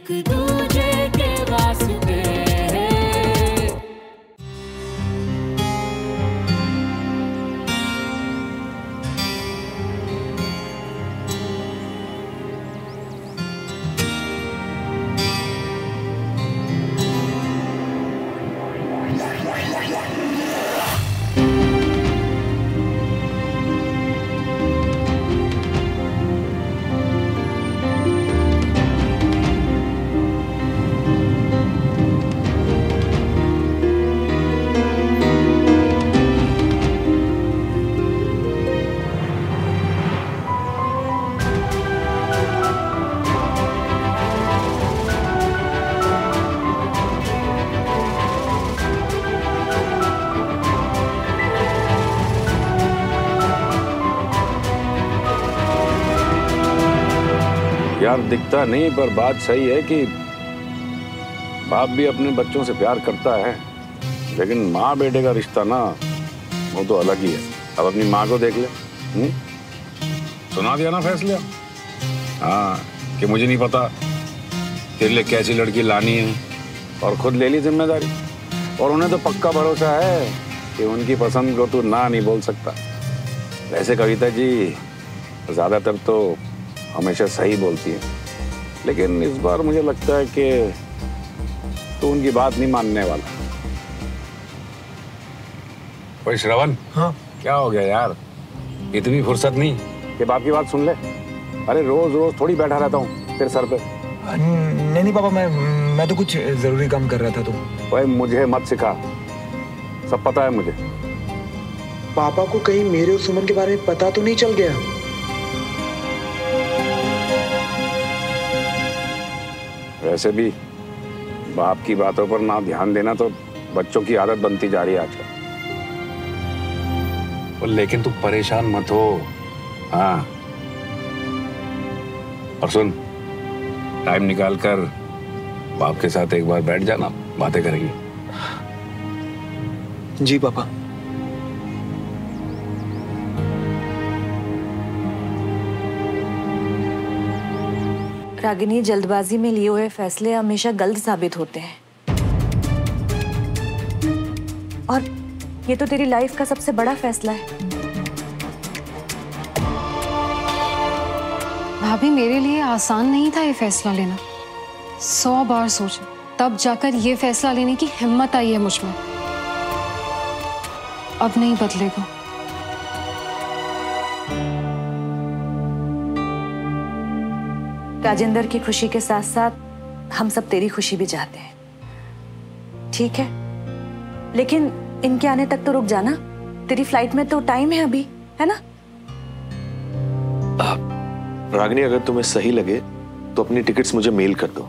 एक दूजे के वास्ते। यार दिखता नहीं, पर बात सही है कि बाप भी अपने बच्चों से प्यार करता है, लेकिन माँ बेटे का रिश्ता ना वो तो अलग ही है। अब अपनी माँ को देख ले। सुना दिया ना फैसला? हाँ, कि मुझे नहीं पता तेरे लिए कैसी लड़की लानी है, और खुद ले ली जिम्मेदारी। और उन्हें तो पक्का भरोसा है कि उनकी पसंद को तू ना नहीं बोल सकता। वैसे कविता जी ज्यादातर तो हमेशा सही बोलती है, लेकिन इस बार मुझे लगता है कि तू उनकी बात नहीं मानने वाला। ओए श्रवण, हाँ क्या हो गया यार? इतनी फुर्सत नहीं कि बाप की बात सुन ले? अरे रोज रोज थोड़ी बैठा रहता हूँ तेरे सर पे। नहीं पापा, मैं तो कुछ जरूरी काम कर रहा था। तो ओए मुझे मत सिखा, सब पता है मुझे। पापा को कहीं मेरे और सुमन के बारे में पता तो नहीं चल गया? वैसे भी बाप की बातों पर ना ध्यान देना तो बच्चों की आदत बनती जा रही है आजकल। लेकिन तू परेशान मत हो। हाँ, और सुन, टाइम निकाल कर बाप के साथ एक बार बैठ जाना, बातें करेंगे। जी पापा। रागिनी, जल्दबाजी में लिए हुए फैसले हमेशा गलत साबित होते हैं, और ये तो तेरी लाइफ का सबसे बड़ा फैसला है। भाभी, मेरे लिए आसान नहीं था ये फैसला लेना। 100 बार सोचा, तब जाकर ये फैसला लेने की हिम्मत आई है मुझ में। अब नहीं बदलेगा। राजेंद्र की खुशी के साथ साथ हम सब तेरी खुशी भी चाहते हैं, ठीक है? लेकिन इनके आने तक तो रुक जाना। तेरी फ्लाइट में तो टाइम है अभी, है ना? रागिनी, अगर तुम्हें सही लगे तो अपनी टिकट्स मुझे मेल कर दो।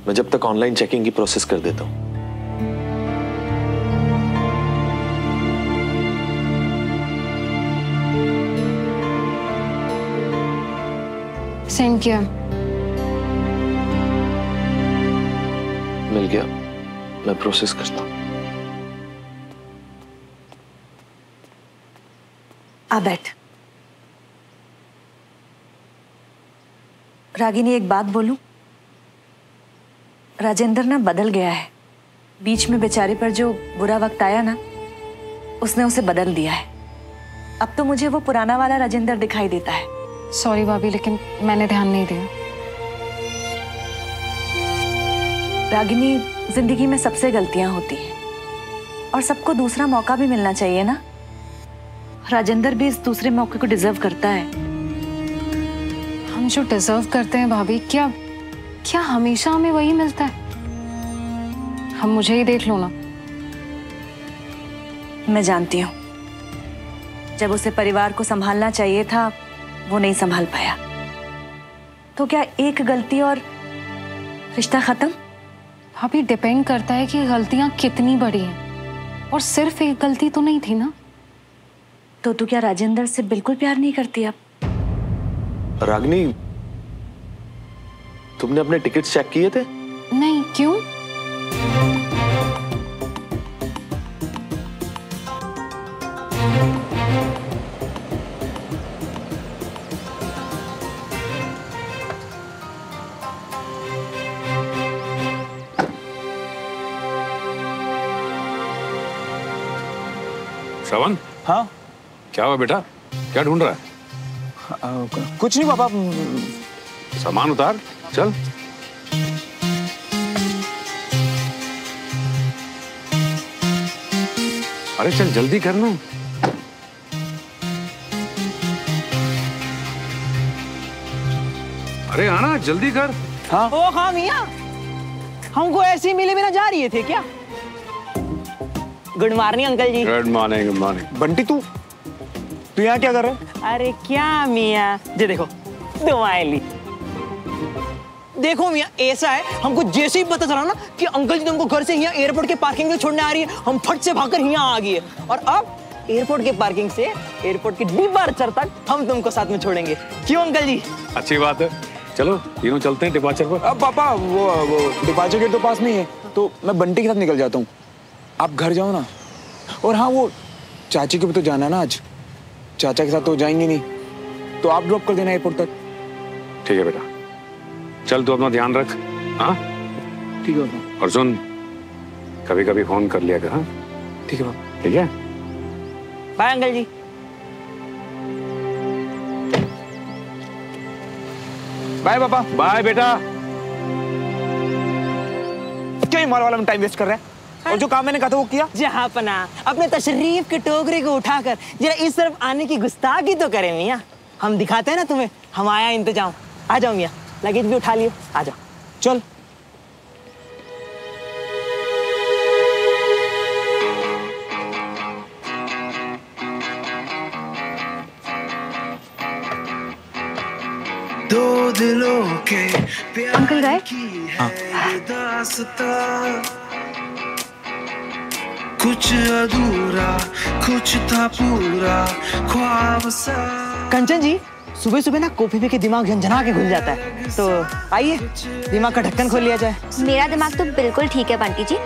मैं जब तक ऑनलाइन चेकिंग की प्रोसेस कर देता हूँ। सेम किया। मिल गया, मैं प्रोसेस करता हूँ। आ बैठ। रागिनी, एक बात बोलूं? राजेंद्र ना बदल गया है। बीच में बेचारे पर जो बुरा वक्त आया ना, उसने उसे बदल दिया है। अब तो मुझे वो पुराना वाला राजेंद्र दिखाई देता है। सॉरी भाभी, लेकिन मैंने ध्यान नहीं दिया। रागिनी, जिंदगी में सबसे गलतियां होती हैं, और सबको दूसरा मौका भी मिलना चाहिए ना। राजेंद्र भी इस दूसरे मौके को डिजर्व करता है। हम जो डिजर्व करते हैं भाभी, क्या क्या हमेशा हमें वही मिलता है? हम मुझे ही देख लो ना। मैं जानती हूँ, जब उसे परिवार को संभालना चाहिए था वो नहीं संभाल पाया। तो क्या एक गलती और रिश्ता खत्म? भाभी, डिपेंड करता है कि गलतियां कितनी बड़ी हैं, और सिर्फ एक गलती तो नहीं थी ना। तो तू क्या राजेंद्र से बिल्कुल प्यार नहीं करती अब? रागिनी, तुमने अपने टिकट्स चेक किए थे? नहीं, क्यों? श्रवण, हाँ क्या हुआ बेटा? क्या ढूंढ रहा है? कुछ नहीं पापा। सामान उतार, चल। अरे चल जल्दी करना। अरे आना, जल्दी कर। हाँ ओ हाँ मियाँ, हमको ऐसे ही मिले बिना जा रही थे क्या? Good morning uncle ji. Good morning, good morning. Bunty, तू यहाँ क्या कर रहा है? अरे क्या मियाँ, ये देखो दुआएं ली। देखो मियाँ, ऐसा है, हमको जैसे ही पता चला ना कि अंकल जी तुमको घर से यहाँ एयरपोर्ट के पार्किंग में छोड़ने आ रही है, हम फट से भागकर यहाँ आ गए। और अब एयरपोर्ट के पार्किंग से एयरपोर्ट के डिपार्चर तक हम तुमको साथ में छोड़ेंगे। क्यों अंकल जी? अच्छी बात है, चलो तीनों चलते हैं डिपार्चर पर। अब पापा वो डिपार्चर गेट तो पास में ही है, तो मैं बंटी के साथ निकल जाता हूँ। आप घर जाओ ना। और हाँ, वो चाची को भी तो जाना है ना आज। चाचा के साथ तो जाएंगे नहीं, तो आप ड्रॉप कर देना एयरपोर्ट तक। ठीक है बेटा, चल तू अपना ध्यान रख। हाँ ठीक है पापा। और सुन, कभी कभी फोन कर लिया कर। हाँ ठीक है पापा। ठीक है, बाय अंकल जी। बाय पापा। बाय बेटा। क्या मॉल वाला में टाइम वेस्ट कर रहा है? और जो काम मैंने कहा था वो किया? जहाँ पना अपने तशरीफ के टोकरे को उठाकर जरा इस तरफ आने की गुस्ताखी तो करे मियाँ। हम दिखाते हैं ना तुम्हें हमारा इंतजाम। आ जाओ मियाँ, लगेज भी उठा लियो, आ जाओ। चल। दो दिलों के अंकल गए? कुछ अधूरा कुछ था पूरा ख्वाब सा। कंचन जी, सुबह सुबह ना कॉफी पी के दिमाग झंझना के घुल जाता है, तो आइए दिमाग का ढक्कन खोल लिया जाए। मेरा दिमाग तो बिल्कुल ठीक है बंटी जी,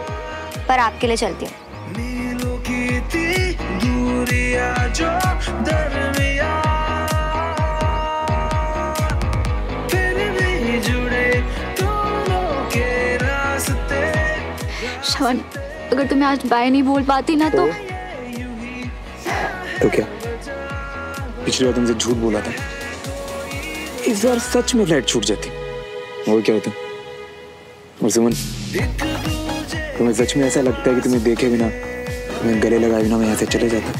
पर आपके लिए चलती हूँ। मीलों की थी दूरियां जो दरमियां, फिर भी जुड़े दोनों के रास्ते। श्रवण, अगर तुम्हें आज बाय नहीं बोल पाती ना तो क्या पिछली बार तुमसे झूठ बोला था, इस बार सच में फ्लाइट छूट जाती और क्या होता? और सुमन, तुम्हें सच में ऐसा लगता है कि तुम्हें देखे बिना, तुम्हें गले लगाए बिना मैं यहाँ से चले जाता?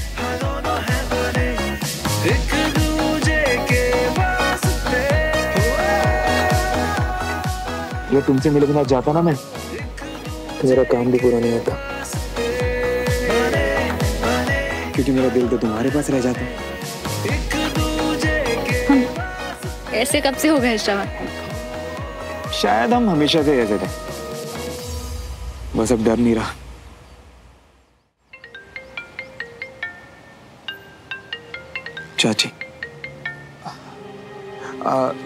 अगर तुमसे मिले बिना जाता ना मैं, तो मेरा काम भी पूरा नहीं होता, क्योंकि मेरा दिल तो तुम्हारे पास रह जाता। ऐसे कब से हो गए श्रवण? शायद हम हमेशा से ऐसे थे, बस अब डर नहीं रहा। चाची।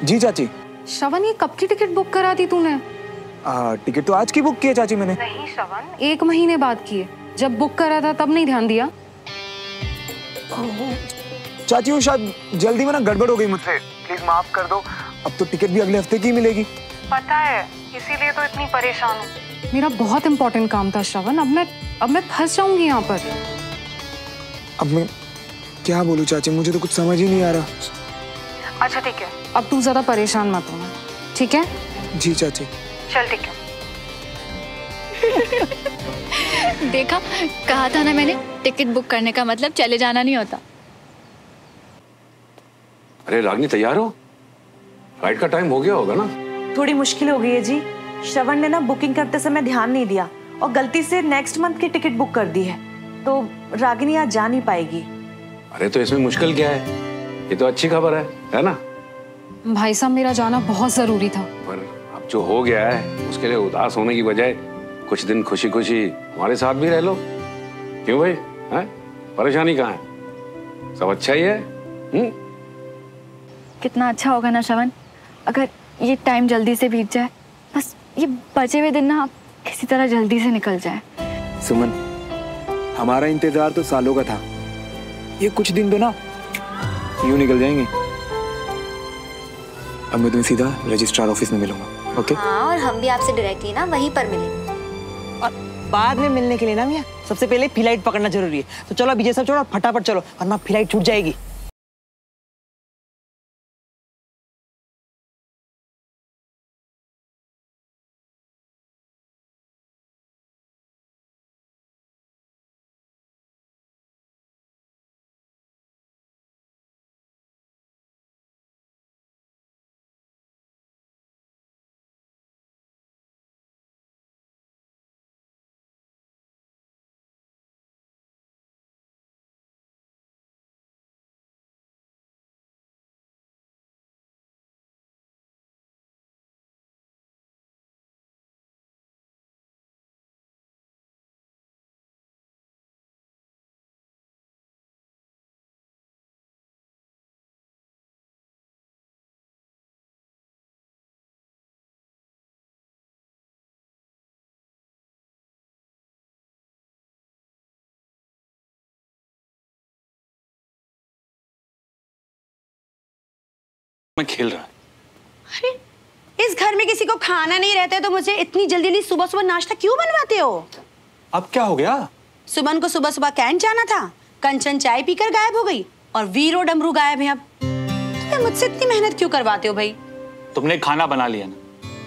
जी चाची। श्रवण, ये कब की टिकट बुक करा दी तूने? टिकट तो आज की बुक की है चाची मैंने। नहीं श्रवण, 1 महीने बाद की है। जब बुक करा था तब नहीं ध्यान दिया? चाची वो शायद जल्दी में ना गड़बड़ हो गई मुझसे, प्लीज माफ कर दो। अब तो टिकट भी अगले हफ्ते की मिलेगी। पता है, इसीलिए तो इतनी परेशान हूँ। मेरा बहुत इंपॉर्टेंट काम था श्रवण, अब मैं फंस जाऊंगी यहाँ पर। अब मैं क्या बोलूँ चाची, मुझे तो कुछ समझ ही नहीं आ रहा। अच्छा ठीक है, अब तू ज्यादा परेशान मत होना, ठीक है? जी चाची। चल ठीक है। देखा, कहा था ना मैंने, टिकट बुक करने का मतलब चले जाना नहीं होता। अरे रागनी, तैयार हो? फ्लाइट का टाइम हो गया होगा ना? थोड़ी मुश्किल हो गई है जी। श्रवण ने ना बुकिंग करते समय ध्यान नहीं दिया और गलती से नेक्स्ट मंथ की टिकट बुक कर दी है, तो रागिनी आज जा नहीं पाएगी। अरे तो इसमें मुश्किल क्या है? ये तो अच्छी खबर है ना? भाई साहब, मेरा जाना बहुत जरूरी था। पर अब जो हो गया है उसके लिए उदास होने की बजाय कुछ दिन खुशी खुशी हमारे साथ भी रह लो। क्यों भाई, हैं? परेशानी कहाँ है? सब अच्छा ही है। कितना अच्छा होगा ना श्रवण, अगर ये टाइम जल्दी से बीत जाए, बस ये बचे हुए दिन ना किसी तरह जल्दी से निकल जाए। सुमन, हमारा इंतजार तो सालों का था, ये कुछ दिन तो ना यूं निकल जाएंगे। अब मैं तुम्हें सीधा रजिस्ट्रार ऑफिस में मिलूंगा, ओके? हाँ, और हम भी आपसे डायरेक्टली ना वहीं पर मिलेंगे। बाद में मिलने के लिए ना भैया सबसे पहले फ्लाइट पकड़ना जरूरी है। तो चलो अभी ये सब छोड़ो, फटाफट चलो वरना फ्लाइट छूट जाएगी। मैं खेल रहा। अरे इस घर में किसी को खाना नहीं रहता है तो मुझे इतनी जल्दी जल्दी सुबह सुबह नाश्ता क्यों बनवाते हो? अब क्या हो गया? सुमन को सुबह सुबह कैंट जाना था, कंचन चाय पीकर गायब हो गई और वीर और डमरू गायब है। अब तुम्हें मुझसे इतनी मेहनत क्यों करवाते हो भाई? तुमने खाना बना लिया ना,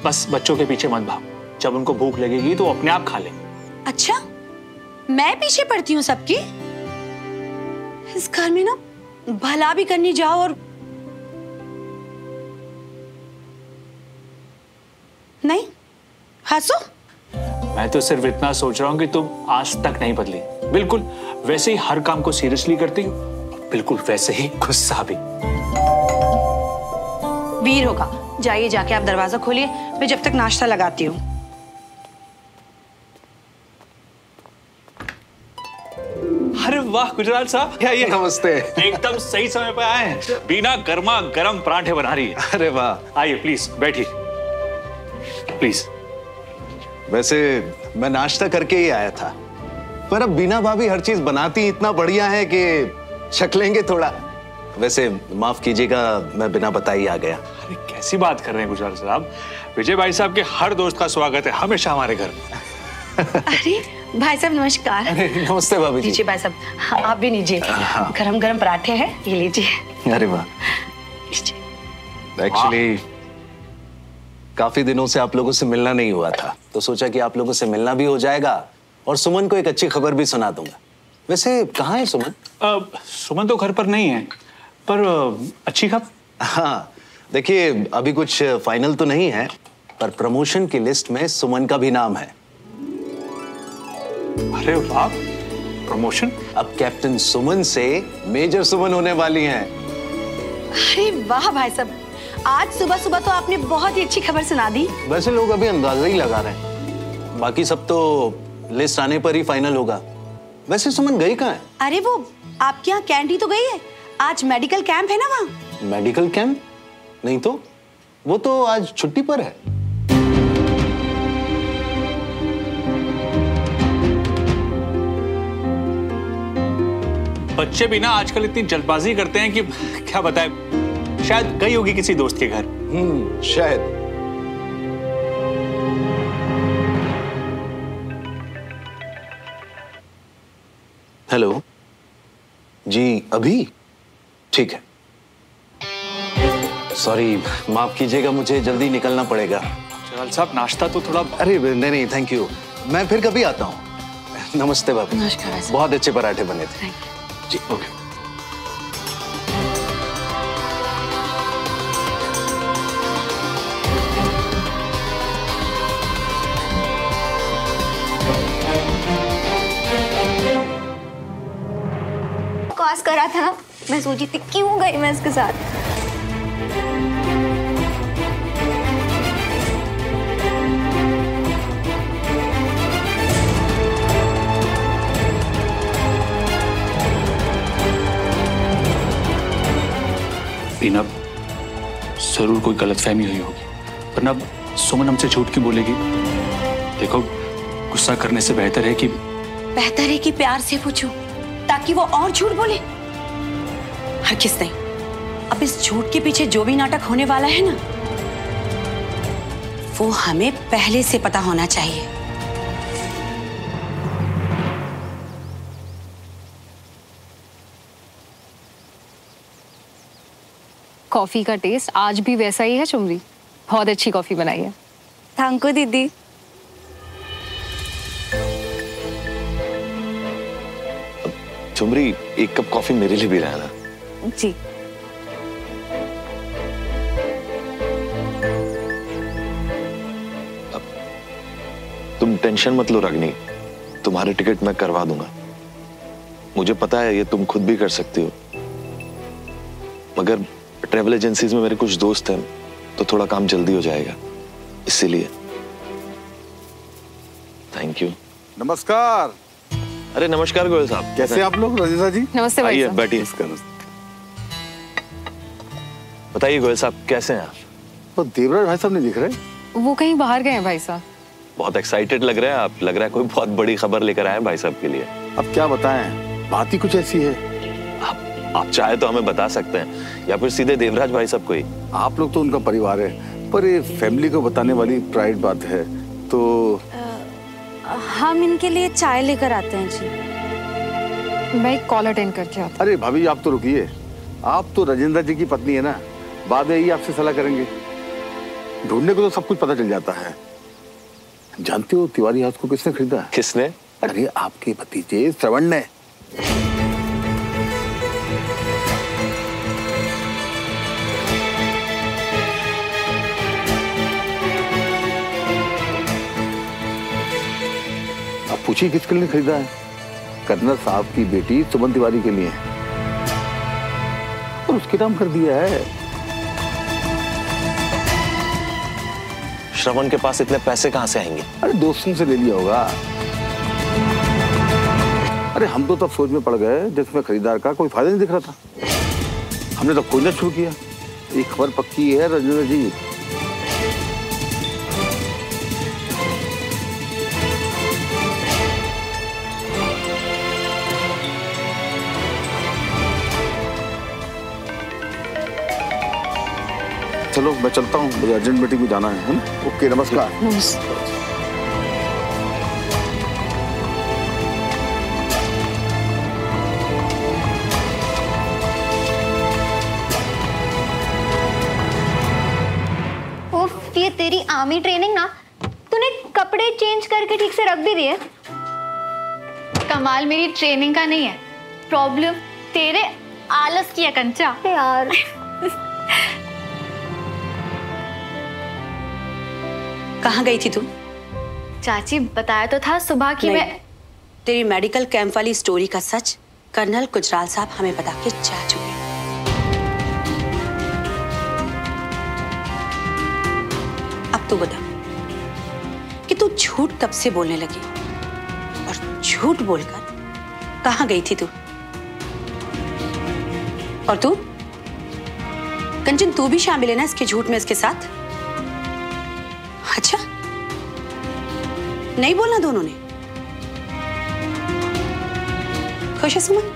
बस बच्चों के पीछे मत भागो। जब उनको भूख लगेगी तो अपने आप खा लेंगे। अच्छा, मैं पीछे पड़ती हूँ सबकी? इस घर में ना भला भी करने जाओ और नहीं हंसो। मैं तो सिर्फ इतना सोच रहा हूँ कि तुम आज तक नहीं बदली। बिल्कुल वैसे ही हर काम को सीरियसली करती हो, बिल्कुल वैसे ही गुस्सा भी। वीर होगा, जाइए जाके आप दरवाजा खोलिए, मैं जब तक नाश्ता लगाती हूँ। अरे वाह गुजराल साहब, क्या ये? नमस्ते। एकदम सही समय पे आए हैं। बीना गर्मा गर्म पराठे बना रही है। अरे वाह। आइए प्लीज बैठिए, प्लीज। वैसे मैं नाश्ता करके ही आया था, पर अब बीना भाभी हर चीज बनाती इतना बढ़िया है कि शक लेंगे थोड़ा। वैसे माफ कीजिएगा, मैं बिना बताए ही आ गया। अरे कैसी बात कर रहे हैं गुजराल साहब? विजय भाई साहब के हर दोस्त का स्वागत है हमेशा हमारे घर में। अरे भाई साहब नमस्कार। अरे नमस्ते भाभी जी। लीजिए भाई साहब, हाँ, आप भी लीजिए। गरम गरम पराठे हैं, ये लीजिए। अरे वाह। एक्चुअली काफी दिनों से आप लोगों से मिलना नहीं हुआ था, तो सोचा कि आप लोगों से मिलना भी हो जाएगा और सुमन को एक अच्छी खबर भी सुना दूंगा। वैसे कहाँ है सुमन? सुमन तो घर पर नहीं है, पर अच्छी खबर। हाँ देखिए, अभी कुछ फाइनल तो नहीं है, पर प्रमोशन की लिस्ट में सुमन का भी नाम है। अरे वाह, प्रमोशन? अब कैप्टन सुमन से मेजर सुमन होने वाली हैं। अरे वाह भाई साहब, आज सुबह सुबह तो आपने बहुत ही अच्छी खबर सुना दी। वैसे लोग अभी अंदाजा ही लगा रहे हैं, बाकी सब तो लिस्ट आने पर ही फाइनल होगा। वैसे सुमन गई कहाँ है? अरे वो आपके यहाँ कैंडी तो गई है, आज मेडिकल कैंप है ना वहाँ। Medical camp? नहीं तो वो तो आज छुट्टी पर है। बच्चे भी ना आजकल इतनी जल्दबाजी करते हैं कि क्या बताएं, शायद गई होगी किसी दोस्त के घर। शायद। हेलो जी, अभी ठीक है। सॉरी, माफ कीजिएगा, मुझे जल्दी निकलना पड़ेगा। चल साहब, नाश्ता तो थोड़ा। अरे नहीं नहीं, थैंक यू, मैं फिर कभी आता हूँ। नमस्ते भाभी। नमस्कार। बहुत अच्छे पराठे बने थे जी। ओके। कॉस करा था ना, मैं सोची थी क्यों गई मैं इसके साथ। बीना, जरूर कोई गलतफहमी हुई होगी, वरना सुमन हमसे झूठ क्यों बोलेगी? देखो, गुस्सा करने से बेहतर है कि प्यार से पूछूं ताकि वो और झूठ बोले। हरगिज़ नहीं। अब इस झूठ के पीछे जो भी नाटक होने वाला है ना, वो हमें पहले से पता होना चाहिए। कॉफी का टेस्ट आज भी वैसा ही है चुमरी। बहुत अच्छी कॉफी बनाई है। थैंक यू दीदी। चुमरी, एक कप कॉफी मेरे लिए भी रहना। जी। तुम टेंशन मत लो रागिनी, तुम्हारे टिकट मैं करवा दूंगा। मुझे पता है ये तुम खुद भी कर सकती हो, मगर ट्रेवल एजेंसीज में मेरे कुछ दोस्त हैं तो थोड़ा काम जल्दी हो जाएगा, इसीलिए। Thank you. नमस्कार। अरे नमस्कार गोयल साहब, कैसे आप लोग? रजीजा जी नमस्ते भाई साहब। बैठिए। बताइए गोयल साहब, कैसे हैं आप? तो देवराज भाई साहब नहीं दिख रहे? वो कहीं बाहर गए हैं भाई साहब। बहुत एक्साइटेड लग रहे हैं आप, लग रहा है कोई बहुत बड़ी खबर लेकर आए हैं भाई साहब के लिए। अब क्या बताएं, बात ही कुछ ऐसी है। आप चाहे तो हमें बता सकते हैं, या फिर सीधे देवराज भाई साहब को ही। आप लोग तो उनका परिवार है, पर ये फैमिली को बताने वाली प्राइवेट बात है, तो हम इनके लिए चाय लेकर आते हैं जी। मैं एक कॉल अटेंड करके आता। अरे भाभी आप तो रुकिए, आप तो राजेंद्र जी की पत्नी है ना, बाद में ही आपसे सलाह करेंगे। ढूंढने को तो सब कुछ पता चल जाता है। जानते हो तिवारी हाउस को किसने खरीदा? किसने? अरे आपके भतीजे श्रवण ने। अब पूछिए किसके लिए खरीदा है? कर्नल साहब की बेटी सुमन तिवारी के लिए, और उसके नाम कर दिया है। श्रवण के पास इतने पैसे कहां से आएंगे? अरे दोस्तों से ले लिया होगा। अरे हम तो तब सोच में पड़ गए जिसमें खरीदार का कोई फायदा नहीं दिख रहा था। हमने तो खोजना शुरू किया। ये खबर पक्की है राजेंद्र जी। चलो मैं चलता हूँ, मुझे अर्जेंट मीटिंग में जाना है ना? ओके, नमस्कार। उफ, ये तेरी आर्मी ट्रेनिंग ना, तूने कपड़े चेंज करके ठीक से रख भी दिए। कमाल मेरी ट्रेनिंग का नहीं है, प्रॉब्लम तेरे आलस की है कंचा। यार कहाँ गई थी तू? चाची बताया तो था सुबह की मैं। तेरी मेडिकल कैंप वाली स्टोरी का सच कर्नल गुजराल साहब हमें बता के जा चुके हैं। अब तू बता कि तू झूठ कब से बोलने लगी, और झूठ बोलकर कहाँ गई थी तू? और तू कंचन, तू भी शामिल है ना इसके झूठ में इसके साथ? अच्छा, नहीं बोलना दोनों ने? खुश है सुमन?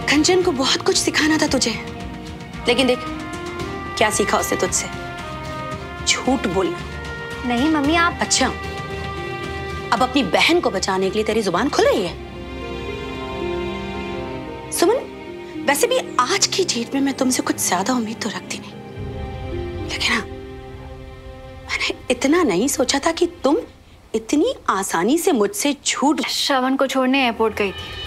कंचन को बहुत कुछ सिखाना था तुझे, लेकिन देख क्या सीखा उससे तुझसे? झूठ बोलना। नहीं मम्मी आप। अच्छा, अब अपनी बहन को बचाने के लिए तेरी जुबान खुल रही है? सुमन, वैसे भी आज की डेट में मैं तुमसे कुछ ज्यादा उम्मीद तो रखती नहीं, लेकिन हाँ, मैंने इतना नहीं सोचा था कि तुम इतनी आसानी से मुझसे झूठ। श्रवण को छोड़ने एयरपोर्ट गई थी।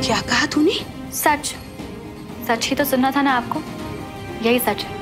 क्या कहा तूने? सच, सच ही तो सुनना था ना आपको, यही सच है।